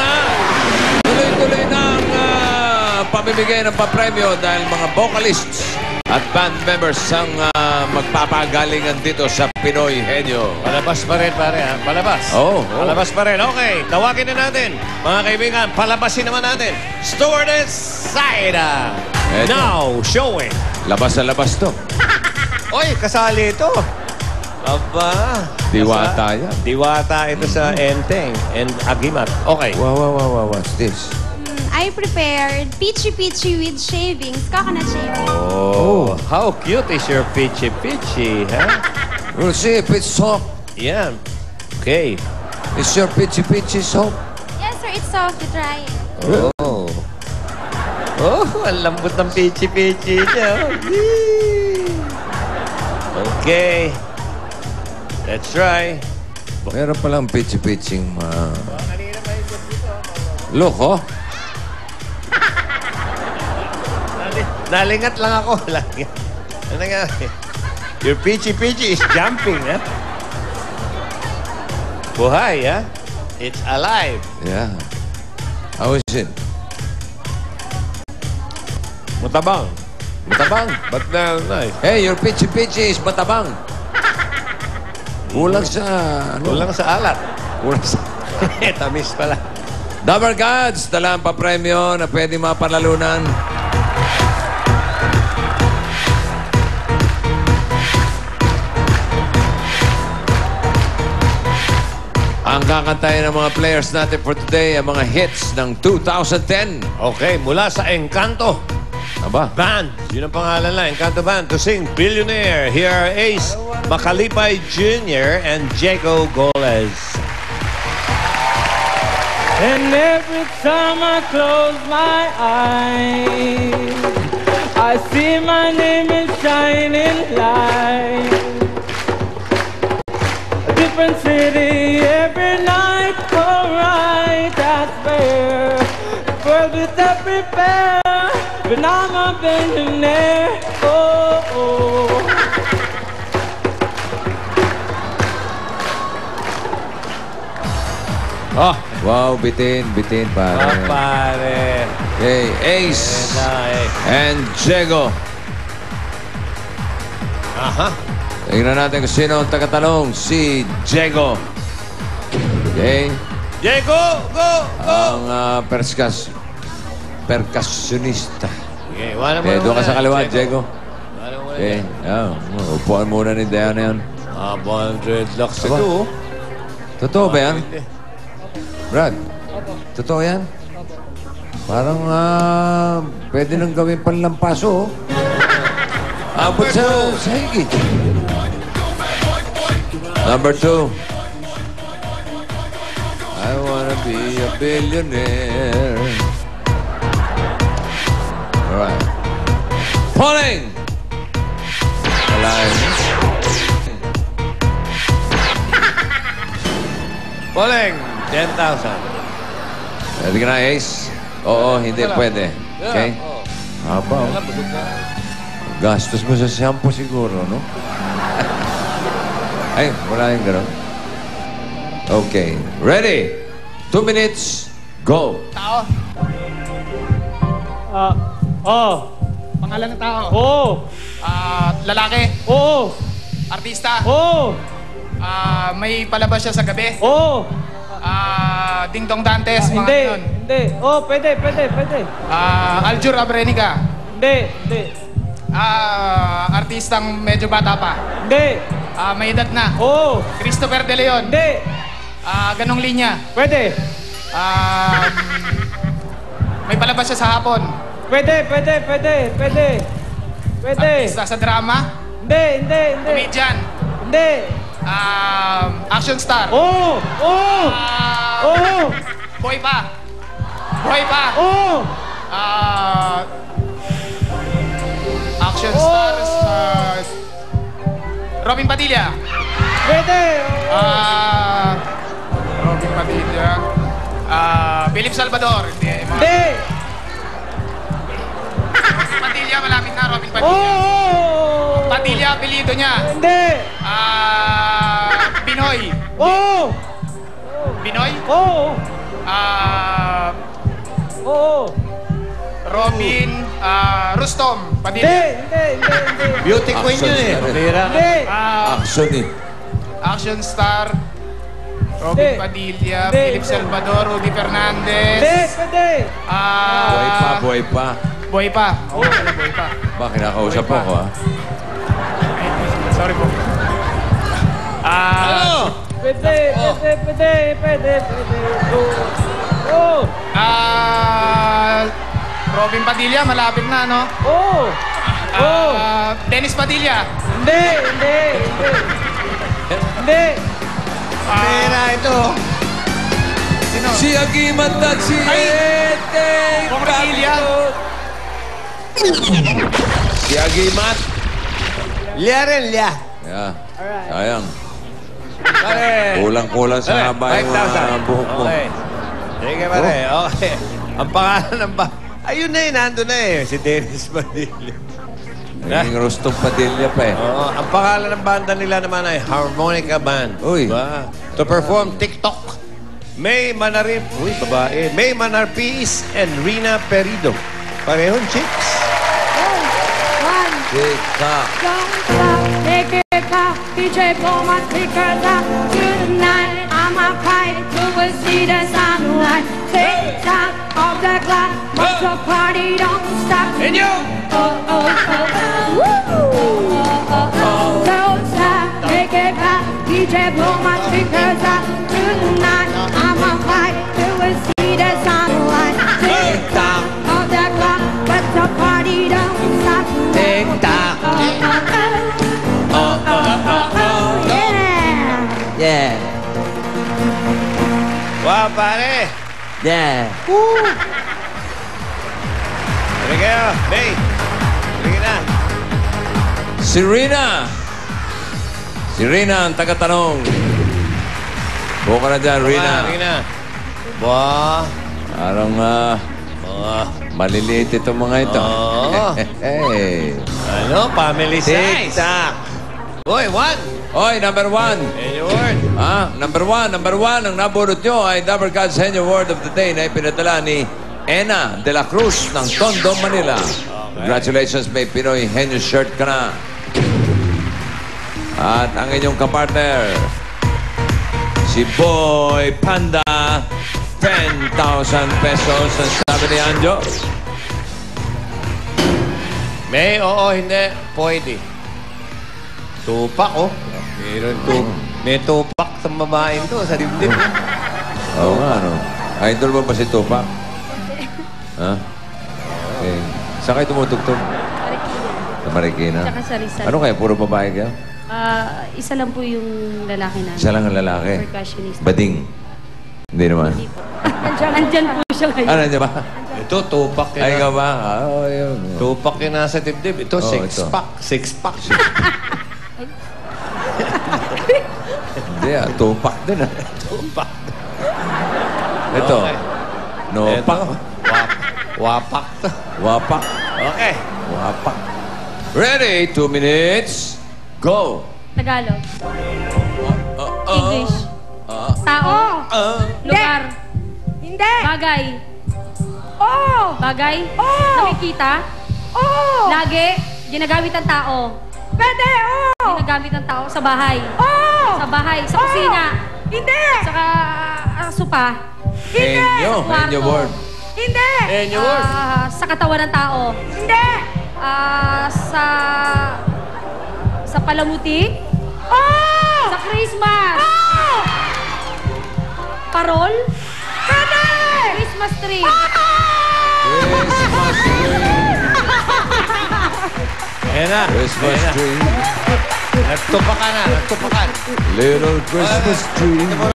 na. Tuloy-tuloy na ang pamimigay ng papremyo dahil mga vocalists at band members ang magpapagalingan dito sa Pinoy Henyo. Palabas pa rin, pare, ha? Palabas. Oo. Palabas pa rin. Okay, tawagin na natin. Mga kaibigan, palabasin naman natin. Stewardess Saida. Eto. Now, showing. Labas na labas to. Oy, kasali ito. Aba. Diwata yan. Diwata ito sa Enteng and Agimat. Okay. Wow. What's this? I prepared peachy-peachy with shavings, coconut shavings. Oh, how cute is your peachy-peachy, huh? We'll see if it's soft. Yan. Okay. Is your pitchy soft? Yes, sir, it's soft to try it. Oh. Oh, ang lambot ng peachy-peachy niya. Okay. Let's try. Meron palang pitchy-pitching Look, oh. Nalingat lang ako. Ano nga? Your peachy-peachy is jumping, ha? Buhay, ha? It's alive. Yeah. How is it? Matabang. Matabang. But now, nice. Hey, your pitchy is matabang. Kulang sa... Kulang sa alat. Kulang sa... Tamis pala. Dabber Gods, dala ang papremyo na pwede mapalalunan. Ang kakantayin ng mga players natin for today, ang mga hits ng 2010. Okay, mula sa Encanto Aba. Band. Yun ang pangalan lang, Encanto Band. To sing Billionaire. Here are Ace Macalipay Jr. and Jaco Goles. And every time I close my eyes, I see my name in shining light. A different city every night, alright, that's fair. For this I prepare, but I'm a billionaire. Oh. Oh, wow, bitin, pare. Oh, pare. Okay, Ace and Jaco. Aha. Tingnan natin kung sino ang tagatanong. Si Jaco. Okay. Jaco, go! Ang percussionista. Okay, wala mo Okay, doon ka sa kaliwa, Jaco. Wala mo Okay. Upuan muna ni Diana yan. 100 lakhs Aba. ito. Totoo ba yan? Brad, totoo yan? Parang pwede nang gawin panlampaso. Abot sa higit. Number 2. I wanna be a billionaire. Alright. Pauling! Kalahin. Pauling, 10,000. Pwede ka na, Ace? Oo, hindi pwede. Okay? Haba, oh. Gastos mo sa shampoo siguro, no? Ay, wala yung gano'n. Okay. Ready? 2 minutes. Go. Tao. Pangalan ng tao. Lalaki. Artista. May palabas siya sa gabi. Ding Dong Dantes. Hindi. Mga ganun. Hindi. Pwede. Aljur Abrenica. Hindi. Artistang medyo bata pa. Hindi. May edad na. Christopher De Leon. Hindi. Ganong linya. Pwede. May palabas siya sa hapon. Pwede. Artista sa drama. Hindi. Comedian. Hindi. Action star. Boy pa. Action stars. Robin Padilla. Pwede. Robin Padilla. Philip Salvador. Hindi. Padilla, malapit na. Robin Padilla. Padilla, apelido niya. Hindi. Binoy. Binoy? Robin Rustom Hindi, Padilla. hindi. Beauty queen Action yun eh. star eh. Pira ka. Hindi. Action eh. Action Star. Robin Hindi. Padilla. Hindi, Philip hindi. Salvador. Rudy Fernandez. Hindi, pwede. Buhay pa, buhay pa. Buhay pa. Oo, buhay pa. Ba, kinakausap Buhay pa. ako ah. Sorry po. Pwede. Oh. Robin Padilla, malapit na, no? Oh. Dennis Padilla. Hindi. Pera ito. Sino? Si Agimat at si Ete Bong Revilla. Si Agimat. Liya rin, liya. Yeah. Sayang. Pare. Kulang-kulang sa haba yung 5,000. buhok mo. Okay. Sige pare, okay. Ang pangalan ng ba... Ayun na eh, nandun na eh. Si Dennis Padilla. Naging Rostong Padilla pa eh. Oo, ang pangalan ng banda nila naman ay Harmonica Band. Uy. Diba? To perform TikTok. May Manarip, babae. May Manarpis and Rina Perido. Parehong chicks. One. Tik-tak. Don't stop, make it pop. DJ blow my speakers out tonight. I'ma fight till we see the sunlight. Tick tock of the clock, but the party don't stop. And you! Don't stop, make it pop. DJ blow my speakers out tonight. I'ma fight till we see the sunlight. Tick tock of the clock, but the party don't stop. Tick tock. Yeah. Yeah. Wow, pare. Yeah. Sige kayo. May. Sige na. Si Rina. Si Rina ang tagatanong. Buka ka na dyan, Rina. Rina. Wow. Parang maliliit itong mga ito. Oo. Hey. Ano? Family size. Tik-tak. Uy, one. Oy, number one. And your word. Number one. Ang nabunot nyo ay Double God's Senior Word of the Day na ipinadala ni Ena de la Cruz ng Tondo, Manila. Congratulations, may Pinoy Henyo shirt ka na. At ang inyong kapartner, si Boy Panda, 10,000 pesos ang sabi ni Anjo. May, oo, hindi. Pwede. Tupak, oh. May tupak sa babaeng to, sa dibdib. Oo nga, no? Idol mo ba si Tupac? Ha? Okay. Saan kayo tumutugtog? Sa Marikina. Tsaka sa Rizal. Ano kaya? Puro babae kayo? Isa lang po yung lalaki namin. Isa lang ang lalaki. Percussionist. Bading. Hindi naman. Andyan po siya ngayon. Ano niya ba? Ito, tupak yun. Ay, ikaw ba? Oo, yun. Tupak yun nasa dibdib. Ito, Oo, six-pack. Six-pack. Hindi Tupac din Tupak. Ito. Okay. Nopak. Wapak to. Wapak. Okay. Wapak. Ready? 2 minutes. Go. Tagalog. English. Tao. Lugar. Hindi. Bagay. Oh. Bagay. Oh. Nakikita. Oh. Lagi. Ginagamit ng tao. Pwede. Oh. Ginagamit ng tao sa bahay. Oh. Sa bahay. Sa kusina. Hindi. Saka sopa. Enyo. Enyo word. Hindi. And your word. Sa katawan ng tao. Hindi. Sa palamuti. Oh. Sa Christmas. Oh. Parol. Pwede. Christmas tree. Christmas tree. Ayan na. Christmas Ayan na. tree. Nagtupakan na. Nagtupakan. Little Christmas tree. Ito mo